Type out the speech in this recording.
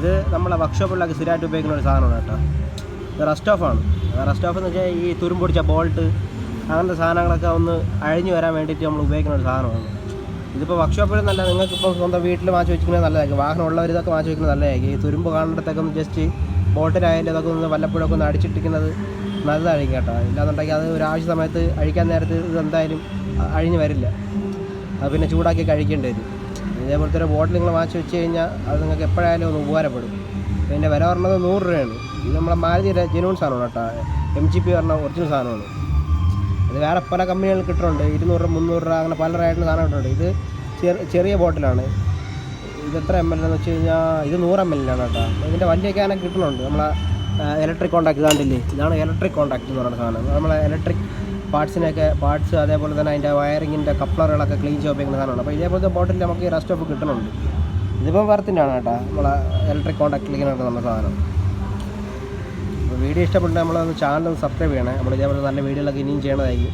ഇത് നമ്മളെ വർക്ക്ഷോപ്പിലൊക്കെ സ്ഥിരമായിട്ട് ഉപയോഗിക്കുന്ന ഒരു സാധനമാണ് കേട്ടോ. ഇത് റസ്റ്റ് ഓഫാണ്. റസ്റ്റ് ഓഫ് എന്ന് വെച്ചാൽ ഈ തുരുമ്പൊടിച്ച ബോൾട്ട് അങ്ങനത്തെ സാധനങ്ങളൊക്കെ ഒന്ന് അഴിഞ്ഞു വരാൻ വേണ്ടിയിട്ട് നമ്മൾ ഉപയോഗിക്കുന്ന ഒരു സാധനമാണ്. ഇതിപ്പോൾ വർക്ക്ഷോപ്പിൽ നല്ല നിങ്ങൾക്കിപ്പോൾ സ്വന്തം വീട്ടിൽ വാങ്ങിച്ച് വെച്ചിരിക്കുന്നത് നല്ലതായിരിക്കും. വാഹനം ഉള്ളവർ ഇതൊക്കെ വാങ്ങിച്ച് വെക്കുന്നത് നല്ലതായിരിക്കും. ഈ തുരുമ്പ് കാണുന്നിടത്തൊക്കെ ഒന്ന് ജസ്റ്റ് ബോട്ടിലായാലും അതൊക്കെ ഒന്ന് വല്ലപ്പോഴൊക്കെ ഒന്ന് അടിച്ചിട്ടിരിക്കുന്നത് നല്ലതായിരിക്കും കേട്ടോ. ഇല്ലാന്നുണ്ടെങ്കിൽ അത് ഒരു ആവശ്യ സമയത്ത് അഴിക്കാൻ നേരത്ത് ഇത് എന്തായാലും അഴിഞ്ഞ് വരില്ല. അത് പിന്നെ ചൂടാക്കി കഴിക്കേണ്ടി വരും. ഇതേപോലത്തെ ഒരു ബോട്ടിൽ നിങ്ങൾ വാങ്ങിച്ച് വെച്ച് കഴിഞ്ഞാൽ അത് നിങ്ങൾക്ക് എപ്പോഴായാലും ഒന്ന് ഉപകാരപ്പെടും. പിന്നെ വില പറഞ്ഞത് 100 രൂപയാണ്. ഇത് നമ്മളെ മാരുതിയുടെ ജെനുവൻ സാധനമാണ് കേട്ടോ. MGP പറഞ്ഞ ഒറിജിനൽ സാധനമാണ്. ഇത് വേറെ പല കമ്പനികൾ കിട്ടുന്നുണ്ട്. 200 രൂപ 300 രൂപ അങ്ങനെ പലരായിട്ടുള്ള സാധനം കിട്ടുന്നുണ്ട്. ഇത് ചെറിയ ബോട്ടിലാണ്. ഇത് എത്ര ml എന്ന് വെച്ച് കഴിഞ്ഞാൽ ഇത് 100 ml കേട്ടോ. ഇതിൻ്റെ വലിയ ക്യാനൊക്കെ കിട്ടുന്നുണ്ട്. നമ്മളെ ഇലക്ട്രിക് കോണ്ടാക്ട് ഇതാണ്ടില്ലേ, ഇതാണ് ഇലക്ട്രിക് കോണ്ടാക്ട് എന്ന് പറയുന്ന സാധനം. നമ്മളെ ഇലക്ട്രിക് പാർട്സ് അതേപോലെ തന്നെ അതിൻ്റെ വയറിങ്ങിൻ്റെ കപ്ലറുകളൊക്കെ ക്ലീൻ ചെയ്യാൻ ഉപയോഗിക്കുന്ന സാധനമാണ്. അപ്പോൾ ഇതേപോലത്തെ ബോട്ടിൽ നമുക്ക് റസ്റ്റ് ഓഫ് കിട്ടുന്നുണ്ട്. ഇതിപ്പോൾ വർത്തിൻ്റെ ആണ് കേട്ടോ. നമ്മളെ ഇലക്ട്രിക് കോണ്ടാക്ട് ക്ലീനർ നമ്മുടെ സാധനം. അപ്പോൾ വീഡിയോ ഇഷ്ടപ്പെട്ട് നമ്മളൊന്ന് ചാനൽ സബ്സ്ക്രൈബ് ചെയ്യണേ. നമ്മൾ ഇതേപോലെ നല്ല വീഡിയോകളൊക്കെ ഇനിയും ചെയ്യണതായിരിക്കും.